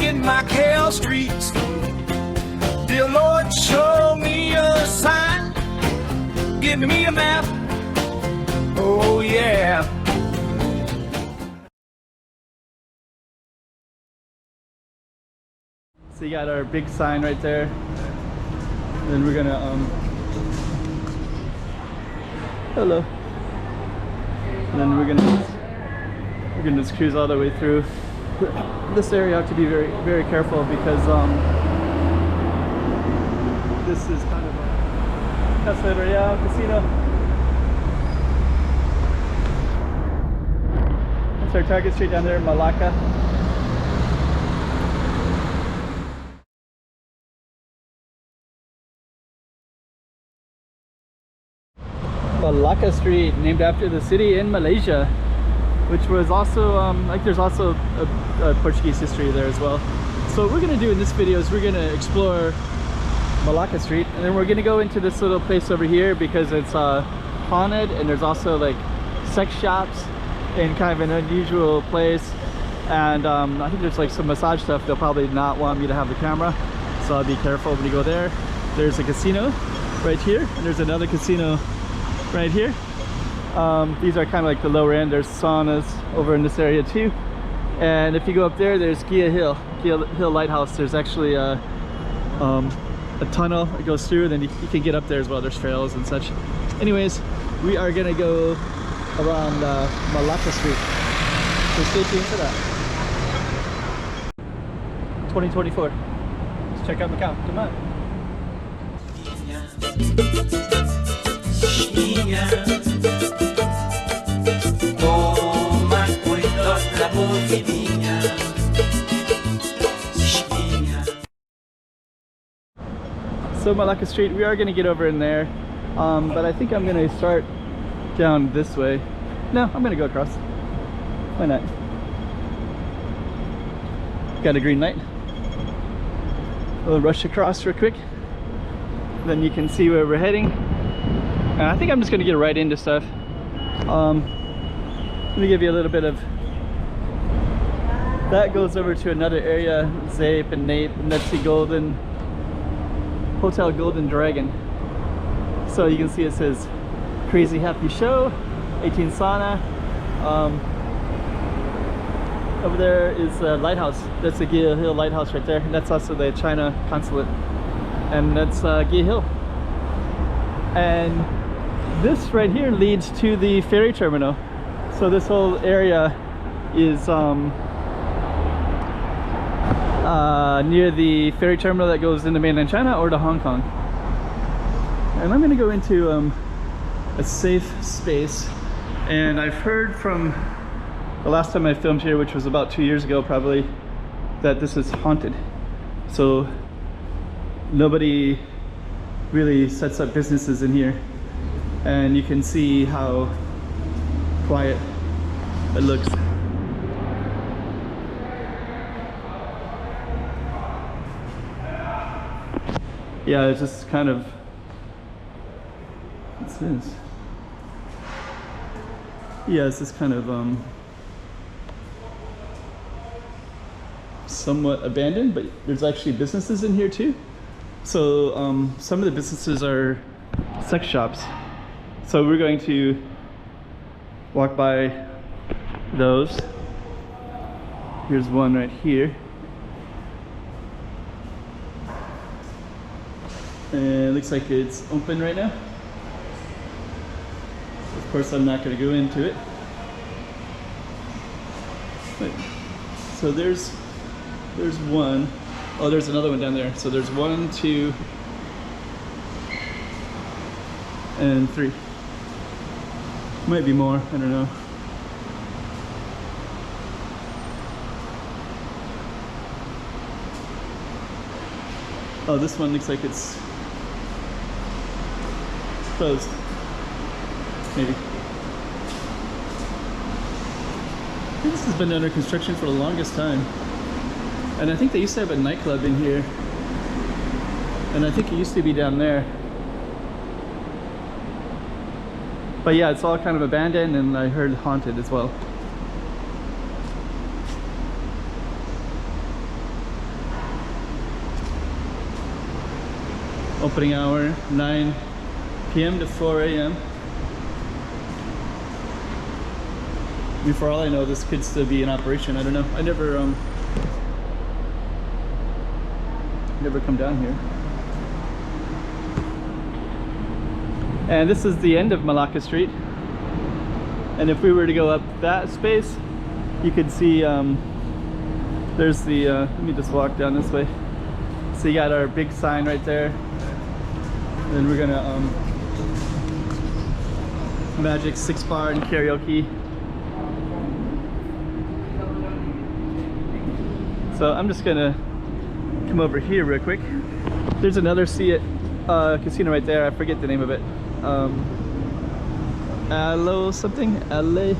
Walking Macau Streets. Dear Lord, show me a sign. Give me a map. Oh yeah. So you got our big sign right there. And then we're gonna hello. And then we're gonna just cruise all the way through. This area you have to be very careful because this is kind of a Casa Royale casino. That's our target street down there, Malacca. Malacca Street, named after the city in Malaysia, which was also like there's also a Portuguese history there as well. So what we're gonna do in this video is we're gonna explore Malacca Street, and then we're gonna go into this little place over here because it's haunted, and there's also like sex shops in kind of an unusual place, and I think there's like some massage stuff. They'll probably not want me to have the camera, so I'll be careful when you go there. There's a casino right here, and there's another casino right here. These are kind of like the lower end. There's saunas over in this area too, and if you go up there, there's Gia Hill Lighthouse. There's actually a tunnel that goes through, then you can get up there as well. There's trails and such. Anyways, we are gonna go around Malacca Street, so stay tuned for that. 2024. Let's check out Macau. Come on. So Malacca Street, we are going to get over in there, but I think I'm going to start down this way. No, I'm going to go across. Why not? Got a green light. We'll rush across real quick, then you can see where we're heading. And I think I'm just going to get right into stuff. Let me give you a little bit of that. Goes over to another area, ZAPE and NAPE, and that's the Hotel Golden Dragon. So you can see it says Crazy Happy Show, 18 Sauna. Over there is a lighthouse. That's the Gia Hill Lighthouse right there. And that's also the China consulate. And that's Gia Hill. And this right here leads to the ferry terminal. So this whole area is near the ferry terminal that goes into mainland China or to Hong Kong. And I'm going to go into a safe space, and I've heard from the last time I filmed here, which was about 2 years ago probably, that this is haunted. So nobody really sets up businesses in here, and you can see how quiet it looks. Yeah, it's just kind of, what's this? Yeah, it's just kind of somewhat abandoned, but there's actually businesses in here too. So some of the businesses are sex shops. So we're going to walk by those. Here's one right here. And it looks like it's open right now. Of course, I'm not going to go into it. Wait. So there's one. Oh, there's another one down there. So there's 1, 2, and 3. Might be more, I don't know. Oh, this one looks like it's closed. Maybe. I think this has been under construction for the longest time. And I think they used to have a nightclub in here. And I think it used to be down there. But yeah, it's all kind of abandoned, and I heard haunted as well. Opening hour 9 p.m. to 4 a.m. I mean, for all I know, this could still be in operation. I don't know. I never come down here. And this is the end of Malacca Street. And if we were to go up that space, you could see there's the let me just walk down this way. So you got our big sign right there. And we're gonna Magic 6 bar and karaoke. So I'm just gonna come over here real quick. There's another casino right there. I forget the name of it. Alo something? Ale.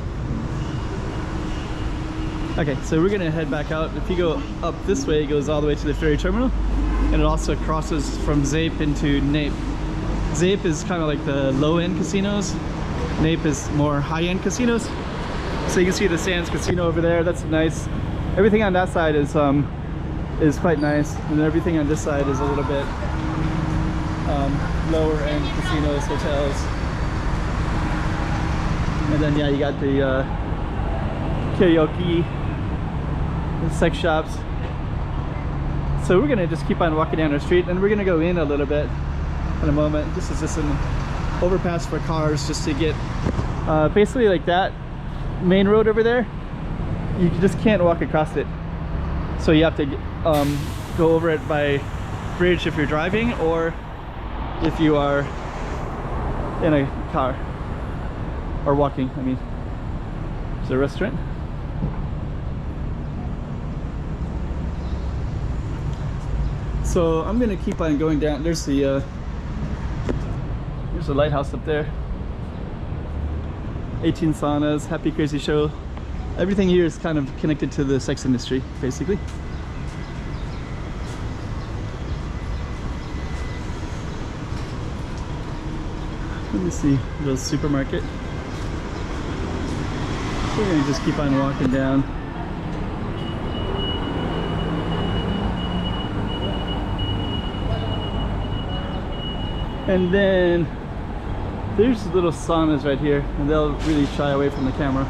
Okay, so we're gonna head back out. If you go up this way, it goes all the way to the ferry terminal, and it also crosses from ZAPE into NAPE. ZAPE is kind of like the low-end casinos. NAPE is more high-end casinos. So you can see the Sands Casino over there. That's nice. Everything on that side is quite nice, and everything on this side is a little bit lower end casinos, hotels. And then yeah, you got the karaoke, the sex shops. So we're gonna just keep on walking down our street, and we're gonna go in a little bit in a moment. This is just an overpass for cars, just to get basically like that main road over there. You just can't walk across it, so you have to go over it by bridge if you're driving, or if you are in a car or walking. I mean, there's a restaurant. So I'm gonna keep on going down. There's the lighthouse up there. 18 saunas, Happy Crazy Show. Everything here is kind of connected to the sex industry, basically. Let me see, the supermarket. We're gonna just keep on walking down. And then there's little saunas right here, and they'll really shy away from the camera.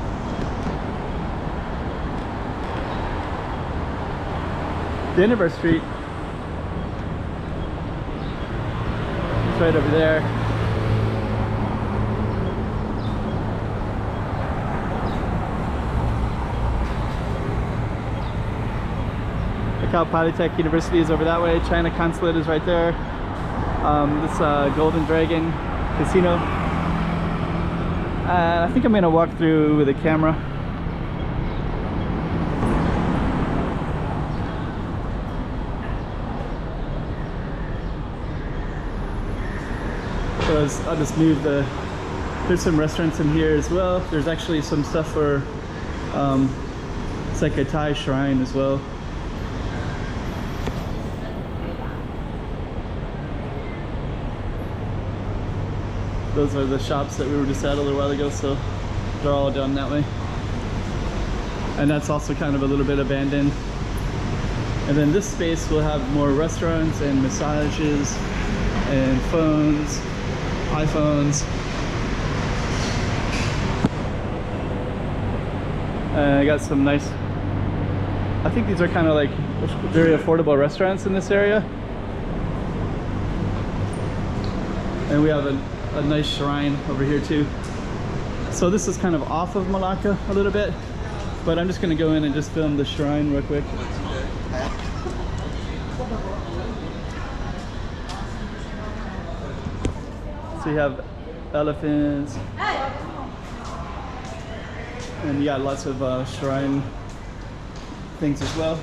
The end of our street is right over there. Macau Polytech University is over that way. China Consulate is right there. This Golden Dragon Casino. I think I'm gonna walk through with a camera. So I'll just move the. There's some restaurants in here as well. There's actually some stuff for. It's like a Thai shrine as well. Those are the shops that we were just at a little while ago, so they're all down that way. And that's also kind of a little bit abandoned. And then this space will have more restaurants and massages and phones, iPhones. I got some nice, I think these are kind of like very affordable restaurants in this area. And we have a nice shrine over here too. So this is kind of off of Malacca a little bit, but I'm just going to go in and just film the shrine real quick. So you have elephants, and you got lots of shrine things as well,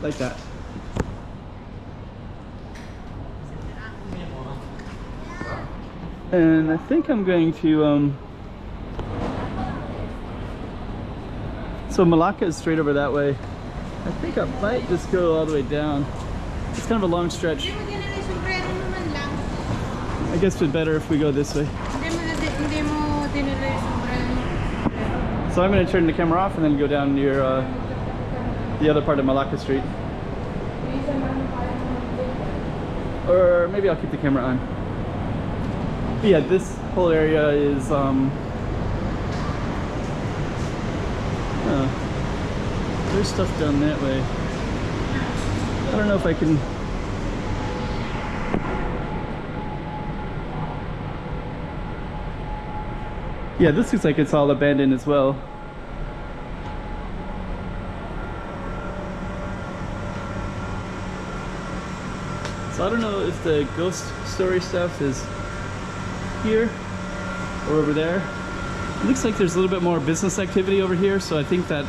like that. And I think I'm going to, so Malacca is straight over that way. I think I might just go all the way down. It's kind of a long stretch. I guess it's better if we go this way. So I'm going to turn the camera off and then go down near the other part of Malacca Street. Or maybe I'll keep the camera on. But yeah, this whole area is there's stuff down that way. I don't know if I can. Yeah, this looks like it's all abandoned as well. So I don't know if the ghost story stuff is here or over there. It looks like there's a little bit more business activity over here, so I think that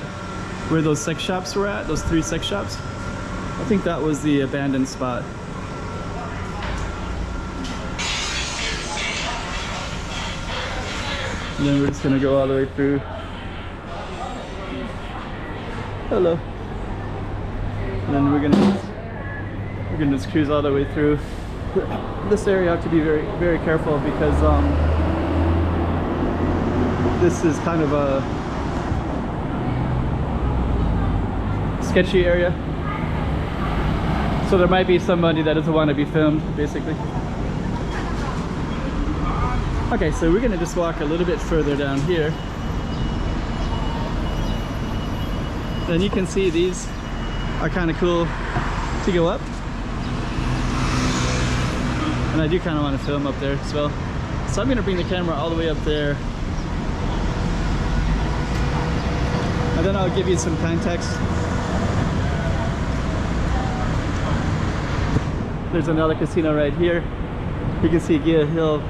where those sex shops were at, those 3 sex shops, I think that was the abandoned spot. And then we're just gonna go all the way through. Hello. And then we're gonna just cruise all the way through. This area I have to be very, very careful because this is kind of a sketchy area. So there might be somebody that doesn't want to be filmed, basically. Okay, so we're gonna just walk a little bit further down here. Then you can see these are kind of cool to go up. And I do kind of want to film up there as well. So I'm gonna bring the camera all the way up there. And then I'll give you some context. There's another casino right here. You can see Gia Hill.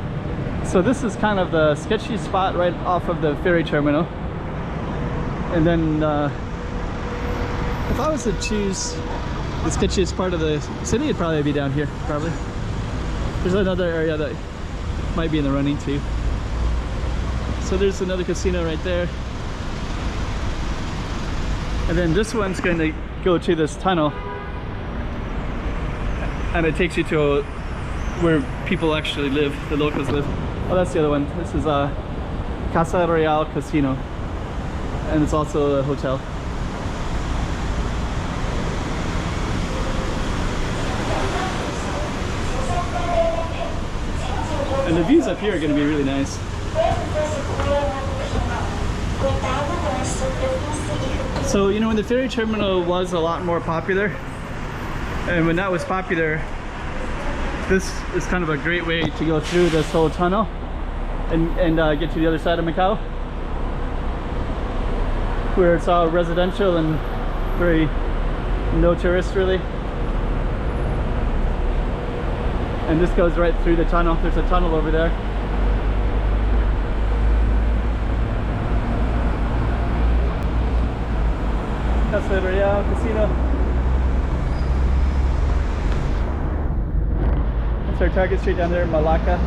So this is kind of the sketchy spot right off of the ferry terminal. And then if I was to choose the sketchiest part of the city, it'd probably be down here, probably. There's another area that might be in the running too. So there's another casino right there. And then this one's going to go to this tunnel. And it takes you to where people actually live, the locals live. Oh, that's the other one. This is Casa Real Casino. And it's also a hotel. And the views up here are going to be really nice. So, you know, when the ferry terminal was a lot more popular, and when that was popular, this is kind of a great way to go through this whole tunnel and get to the other side of Macau, where it's all residential and very no tourists really. And this goes right through the tunnel. There's a tunnel over there. Casa Real Casino. That's our target street down there, Malacca.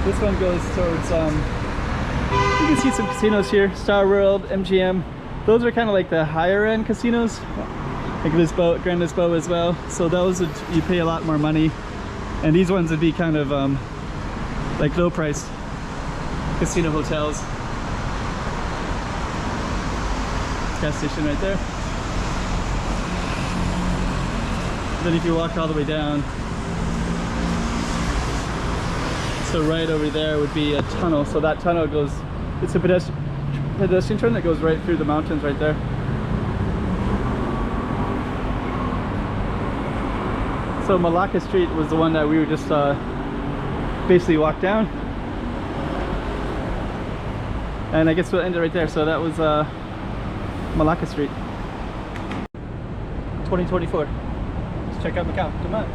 This one goes towards, you can see some casinos here, Star World, MGM. Those are kind of like the higher end casinos, like Lisboa, Grand Lisboa as well. So those would, you pay a lot more money. And these ones would be kind of like low priced casino hotels. Gas station right there. Then if you walk all the way down, so right over there would be a tunnel. So that tunnel goes, it's a pedestrian turn that goes right through the mountains right there. So Malacca Street was the one that we were just basically walked down. And I guess we'll end it right there. So that was Malacca Street 2024. Let's check out Macau. Come on.